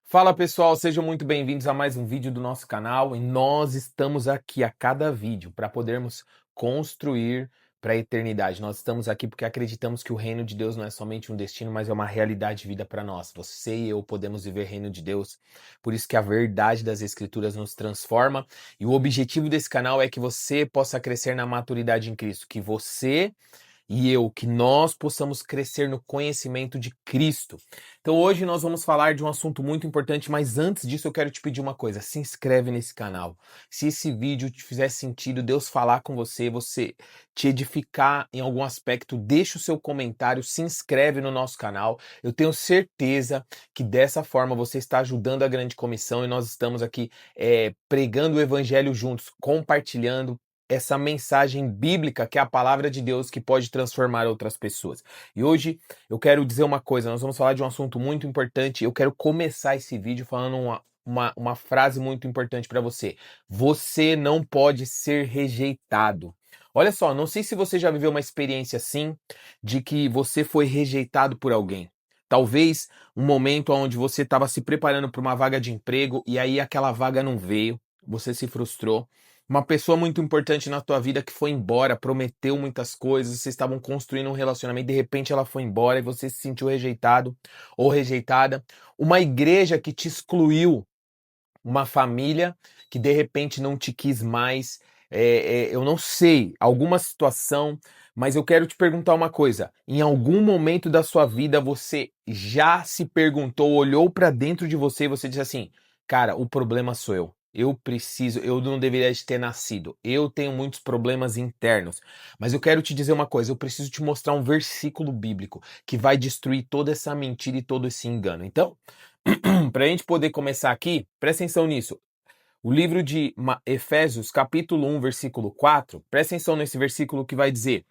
Fala pessoal, sejam muito bem-vindos a mais um vídeo do nosso canal e nós estamos aqui a cada vídeo para podermos construir para a eternidade. Nós estamos aqui porque acreditamos que o reino de Deus não é somente um destino, mas é uma realidade de vida para nós. Você e eu podemos viver o reino de Deus, por isso que a verdade das Escrituras nos transforma e o objetivo desse canal é que você possa crescer na maturidade em Cristo, que você que nós possamos crescer no conhecimento de Cristo. Então hoje nós vamos falar de um assunto muito importante, mas antes disso eu quero te pedir uma coisa, se inscreve nesse canal. Se esse vídeo te fizer sentido, Deus falar com você, você te edificar em algum aspecto, deixa o seu comentário, se inscreve no nosso canal. Eu tenho certeza que dessa forma você está ajudando a grande comissão e nós estamos aqui pregando o evangelho juntos, compartilhando essa mensagem bíblica que é a palavra de Deus que pode transformar outras pessoas. E hoje eu quero dizer uma coisa, nós vamos falar de um assunto muito importante. Eu quero começar esse vídeo falando uma frase muito importante para você. Você não pode ser rejeitado. Olha só, não sei se você já viveu uma experiência assim, de que você foi rejeitado por alguém. Talvez um momento onde você estava se preparando para uma vaga de emprego e aí aquela vaga não veio, você se frustrou. Uma pessoa muito importante na tua vida que foi embora, prometeu muitas coisas, vocês estavam construindo um relacionamento, de repente ela foi embora e você se sentiu rejeitado ou rejeitada. Uma igreja que te excluiu, uma família que de repente não te quis mais. Eu não sei, alguma situação, mas eu quero te perguntar uma coisa. Em algum momento da sua vida você já se perguntou, olhou para dentro de você e você disse assim, cara, o problema sou eu. Eu não deveria ter nascido. Eu tenho muitos problemas internos. Mas eu quero te dizer uma coisa, eu preciso te mostrar um versículo bíblico que vai destruir toda essa mentira e todo esse engano. Então, para a gente poder começar aqui, presta atenção nisso. O livro de Efésios, capítulo 1, versículo 4, presta atenção nesse versículo que vai dizer: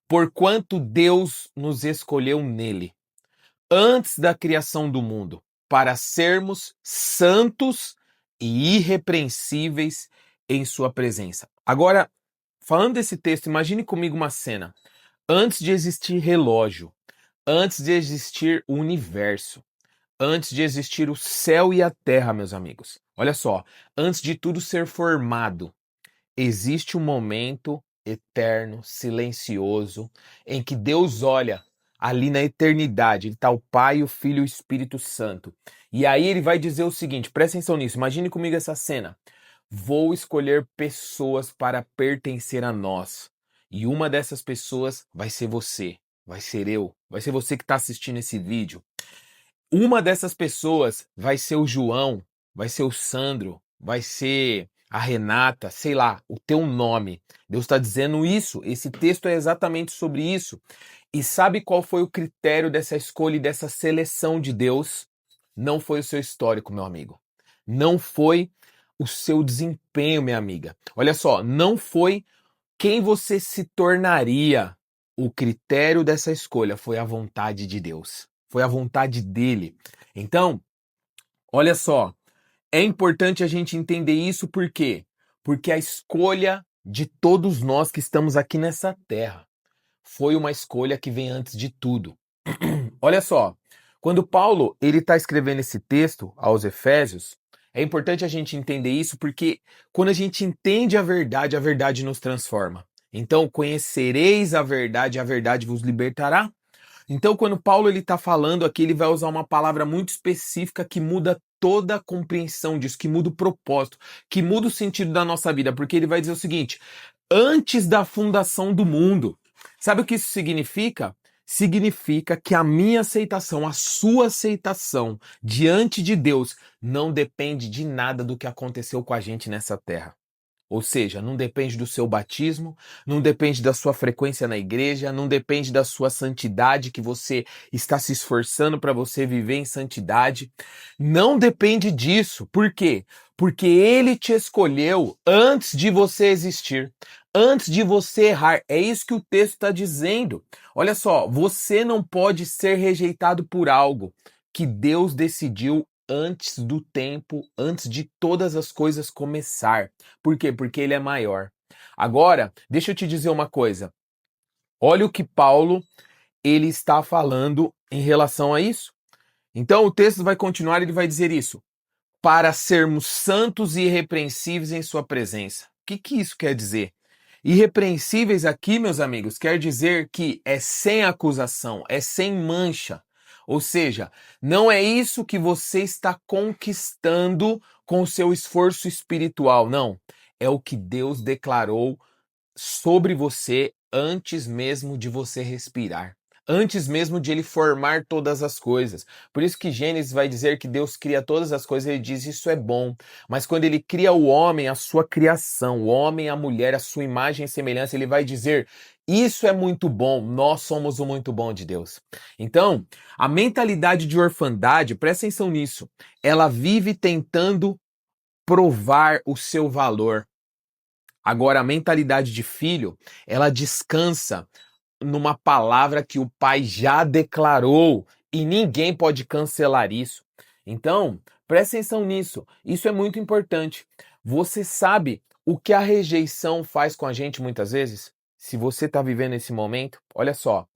Porquanto Deus nos escolheu nele, antes da criação do mundo, para sermos santos e irrepreensíveis em sua presença. Agora, falando desse texto, imagine comigo uma cena. Antes de existir relógio, antes de existir o universo, antes de existir o céu e a terra, meus amigos. Olha só, antes de tudo ser formado, existe um momento eterno, silencioso, em que Deus olha ali na eternidade. Ele está o Pai, o Filho e o Espírito Santo. E aí ele vai dizer o seguinte, presta atenção nisso, imagine comigo essa cena. Vou escolher pessoas para pertencer a nós. E uma dessas pessoas vai ser você, vai ser eu, vai ser você que está assistindo esse vídeo. Uma dessas pessoas vai ser o João, vai ser o Sandro, vai ser a Renata, sei lá, o teu nome. Deus está dizendo isso, esse texto é exatamente sobre isso. E sabe qual foi o critério dessa escolha e dessa seleção de Deus? Não foi o seu histórico, meu amigo. Não foi o seu desempenho, minha amiga. Olha só, não foi quem você se tornaria. O critério dessa escolha foi a vontade de Deus. Foi a vontade dele. Então, olha só, é importante a gente entender isso por quê? Porque a escolha de todos nós que estamos aqui nessa terra foi uma escolha que vem antes de tudo. Olha só, quando Paulo ele está escrevendo esse texto aos Efésios, é importante a gente entender isso porque quando a gente entende a verdade nos transforma. Então, conhecereis a verdade vos libertará. Então, quando Paulo ele está falando aqui, ele vai usar uma palavra muito específica que muda toda a compreensão disso, que muda o propósito, que muda o sentido da nossa vida, porque ele vai dizer o seguinte: antes da fundação do mundo. Sabe o que isso significa? Significa que a minha aceitação, a sua aceitação diante de Deus não depende de nada do que aconteceu com a gente nessa terra. Ou seja, não depende do seu batismo, não depende da sua frequência na igreja, não depende da sua santidade que você está se esforçando para você viver em santidade. Não depende disso. Por quê? Porque ele te escolheu antes de você existir, antes de você errar. É isso que o texto está dizendo. Olha só, você não pode ser rejeitado por algo que Deus decidiu antes do tempo, antes de todas as coisas começar. Por quê? Porque ele é maior. Agora, deixa eu te dizer uma coisa. Olha o que Paulo ele está falando em relação a isso. Então o texto vai continuar, ele vai dizer isso: para sermos santos e irrepreensíveis em sua presença. O que isso quer dizer? Irrepreensíveis aqui, meus amigos, quer dizer que é sem acusação, é sem mancha. Ou seja, não é isso que você está conquistando com o seu esforço espiritual, não. É o que Deus declarou sobre você antes mesmo de você respirar. Antes mesmo de ele formar todas as coisas. Por isso que Gênesis vai dizer que Deus cria todas as coisas, ele diz isso é bom. Mas quando ele cria o homem, a sua criação, o homem, a mulher, a sua imagem e semelhança, ele vai dizer isso é muito bom, nós somos o muito bom de Deus. Então, a mentalidade de orfandade, presta atenção nisso, ela vive tentando provar o seu valor. Agora, a mentalidade de filho, ela descansa numa palavra que o pai já declarou e ninguém pode cancelar isso. Então, presta atenção nisso. Isso é muito importante. Você sabe o que a rejeição faz com a gente muitas vezes? Se você está vivendo esse momento, olha só,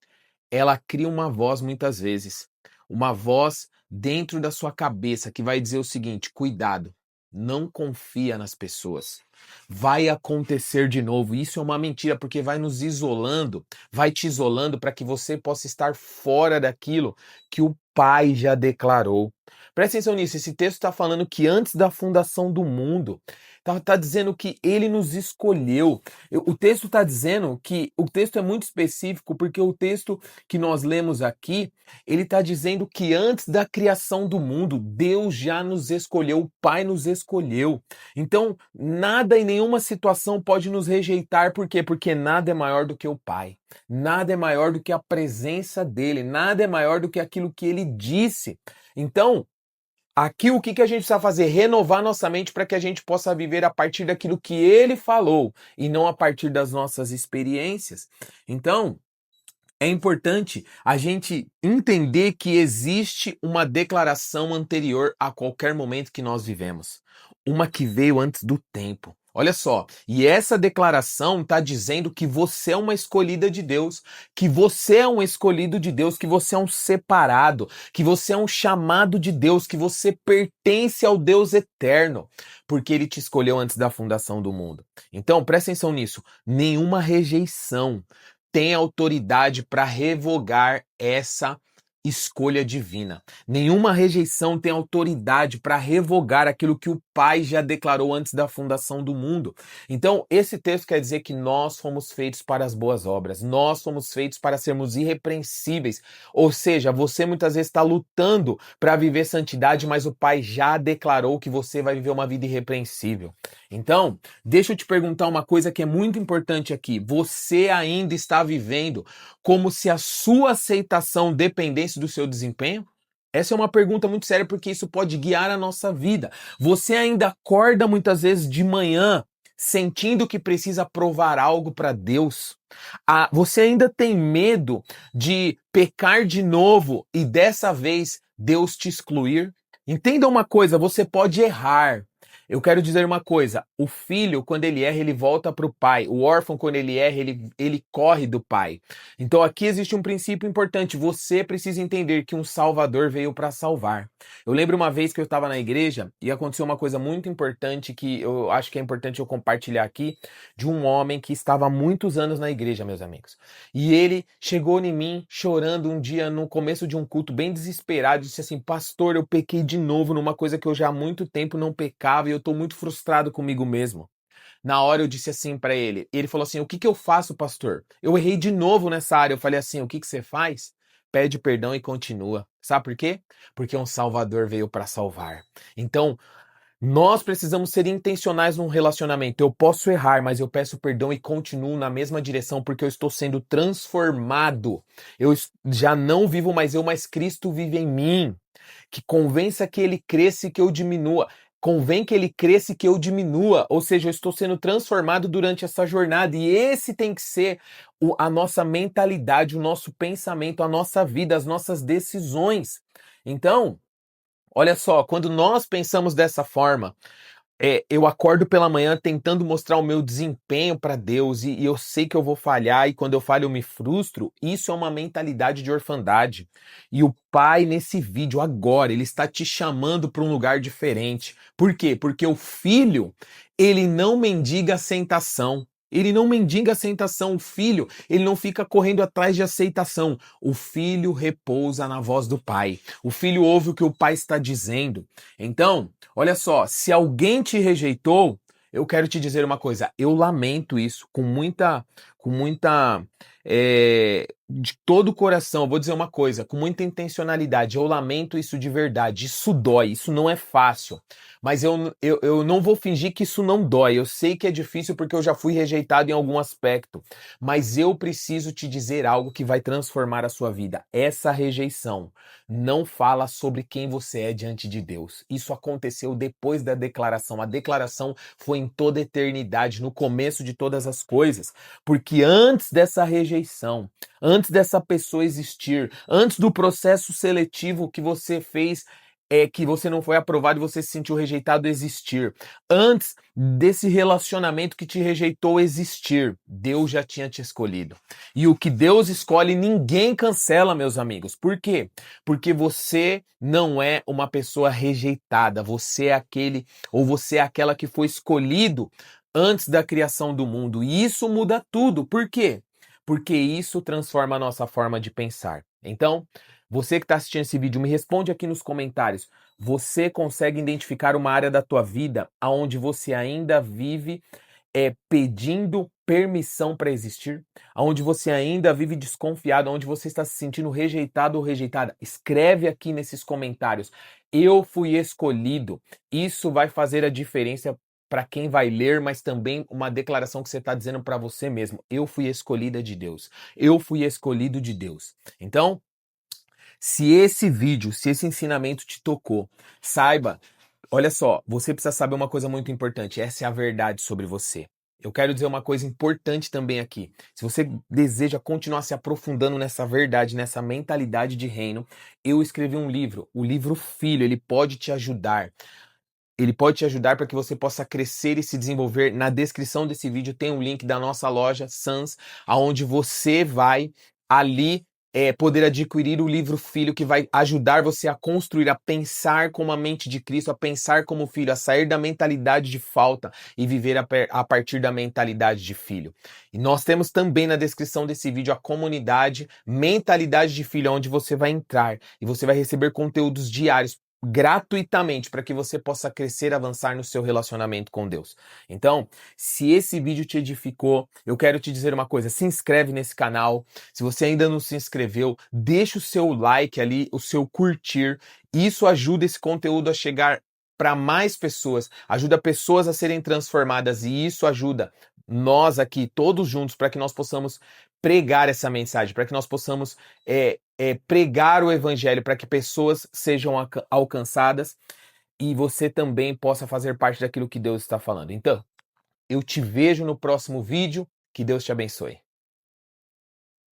ela cria uma voz muitas vezes, uma voz dentro da sua cabeça que vai dizer o seguinte: cuidado, não confia nas pessoas. Vai acontecer de novo. Isso é uma mentira, porque vai nos isolando, vai te isolando para que você possa estar fora daquilo que o Pai já declarou. Presta atenção nisso, esse texto está falando que antes da fundação do mundo, tá dizendo que ele nos escolheu. O texto está dizendo que o texto é muito específico, porque o texto que nós lemos aqui, ele está dizendo que antes da criação do mundo, Deus já nos escolheu, o Pai nos escolheu. Então, nada e nenhuma situação pode nos rejeitar, por quê? Porque nada é maior do que o Pai. Nada é maior do que a presença dele, nada é maior do que aquilo que ele disse. Então, aqui o que a gente precisa fazer? Renovar nossa mente para que a gente possa viver a partir daquilo que ele falou e não a partir das nossas experiências. Então, é importante a gente entender que existe uma declaração anterior a qualquer momento que nós vivemos. Uma que veio antes do tempo. Olha só, e essa declaração está dizendo que você é uma escolhida de Deus, que você é um escolhido de Deus, que você é um separado, que você é um chamado de Deus, que você pertence ao Deus eterno, porque ele te escolheu antes da fundação do mundo. Então, presta atenção nisso, nenhuma rejeição tem autoridade para revogar essa escolha divina. Nenhuma rejeição tem autoridade para revogar aquilo que o Pai já declarou antes da fundação do mundo. Então, esse texto quer dizer que nós fomos feitos para as boas obras, nós fomos feitos para sermos irrepreensíveis. Ou seja, você muitas vezes está lutando para viver santidade, mas o Pai já declarou que você vai viver uma vida irrepreensível. Então, deixa eu te perguntar uma coisa que é muito importante aqui. Você ainda está vivendo como se a sua aceitação dependesse do seu desempenho? Essa é uma pergunta muito séria, porque isso pode guiar a nossa vida. Você ainda acorda muitas vezes de manhã sentindo que precisa provar algo para Deus? Você ainda tem medo de pecar de novo e dessa vez Deus te excluir? Entenda uma coisa, você pode errar. Eu quero dizer uma coisa, o filho, quando ele erra, ele volta para o pai. O órfão, quando ele erra, ele corre do pai. Então aqui existe um princípio importante. Você precisa entender que um salvador veio para salvar. Eu lembro uma vez que eu estava na igreja e aconteceu uma coisa muito importante que eu acho que é importante eu compartilhar aqui, de um homem que estava há muitos anos na igreja, meus amigos. E ele chegou em mim chorando um dia no começo de um culto, bem desesperado, e disse assim: pastor, eu pequei de novo numa coisa que eu já há muito tempo não pecava e eu tô muito frustrado comigo mesmo. Na hora eu disse assim pra ele, ele falou assim: o que eu faço, pastor? Eu errei de novo nessa área. Eu falei assim: o que você faz? Pede perdão e continua. Sabe por quê? Porque um Salvador veio para salvar. Então, nós precisamos ser intencionais num relacionamento. Eu posso errar, mas eu peço perdão e continuo na mesma direção porque eu estou sendo transformado. Já não vivo mais eu, mas Cristo vive em mim. Que convença que ele cresça e que eu diminua. Convém que ele cresça e que eu diminua. Ou seja, eu estou sendo transformado durante essa jornada. E esse tem que ser a nossa mentalidade, o nosso pensamento, a nossa vida, as nossas decisões. Então, olha só, quando nós pensamos dessa forma, eu acordo pela manhã tentando mostrar o meu desempenho para Deus e eu sei que eu vou falhar e quando eu falho eu me frustro. Isso é uma mentalidade de orfandade. E o pai, nesse vídeo agora, ele está te chamando para um lugar diferente. Por quê? Porque o filho, ele não mendiga aceitação. Ele não mendiga aceitação. O filho, ele não fica correndo atrás de aceitação. O filho repousa na voz do pai. O filho ouve o que o pai está dizendo. Então, olha só, se alguém te rejeitou, eu quero te dizer uma coisa. Eu lamento isso de todo o coração. Eu vou dizer uma coisa, com muita intencionalidade. Eu lamento isso de verdade. Isso dói, isso não é fácil. Mas eu não vou fingir que isso não dói. Eu sei que é difícil porque eu já fui rejeitado em algum aspecto. Mas eu preciso te dizer algo que vai transformar a sua vida. Essa rejeição não fala sobre quem você é diante de Deus. Isso aconteceu depois da declaração. A declaração foi em toda a eternidade, no começo de todas as coisas. Porque antes dessa rejeição, antes dessa pessoa existir, antes do processo seletivo que você fez, que você não foi aprovado e você se sentiu rejeitado existir, antes desse relacionamento que te rejeitou existir, Deus já tinha te escolhido. E o que Deus escolhe, ninguém cancela, meus amigos. Por quê? Porque você não é uma pessoa rejeitada, você é aquele ou você é aquela que foi escolhido antes da criação do mundo. E isso muda tudo. Por quê? Porque isso transforma a nossa forma de pensar. Então, você que está assistindo esse vídeo, me responde aqui nos comentários. Você consegue identificar uma área da tua vida onde você ainda vive pedindo permissão para existir? Onde você ainda vive desconfiado, onde você está se sentindo rejeitado ou rejeitada? Escreve aqui nesses comentários. Eu fui escolhido. Isso vai fazer a diferença para quem vai ler, mas também uma declaração que você está dizendo para você mesmo. Eu fui escolhida de Deus. Eu fui escolhido de Deus. Então, se esse vídeo, se esse ensinamento te tocou, saiba, olha só, você precisa saber uma coisa muito importante. Essa é a verdade sobre você. Eu quero dizer uma coisa importante também aqui. Se você deseja continuar se aprofundando nessa verdade, nessa mentalidade de reino, eu escrevi um livro, o livro Filho, ele pode te ajudar. Ele pode te ajudar para que você possa crescer e se desenvolver. Na descrição desse vídeo tem um link da nossa loja Sans, aonde você vai ali poder adquirir o livro Filho, que vai ajudar você a construir, a pensar como a mente de Cristo, a pensar como filho, a sair da mentalidade de falta e viver a partir da mentalidade de filho. E nós temos também na descrição desse vídeo a comunidade Mentalidade de Filho, onde você vai entrar e você vai receber conteúdos diários gratuitamente para que você possa crescer e avançar no seu relacionamento com Deus. Então, se esse vídeo te edificou, eu quero te dizer uma coisa, se inscreve nesse canal. Se você ainda não se inscreveu, deixa o seu like ali, o seu curtir. Isso ajuda esse conteúdo a chegar para mais pessoas, ajuda pessoas a serem transformadas e isso ajuda nós aqui, todos juntos, para que nós possamos pregar essa mensagem, para que nós possamos pregar o evangelho, para que pessoas sejam alcançadas e você também possa fazer parte daquilo que Deus está falando. Então, eu te vejo no próximo vídeo. Que Deus te abençoe.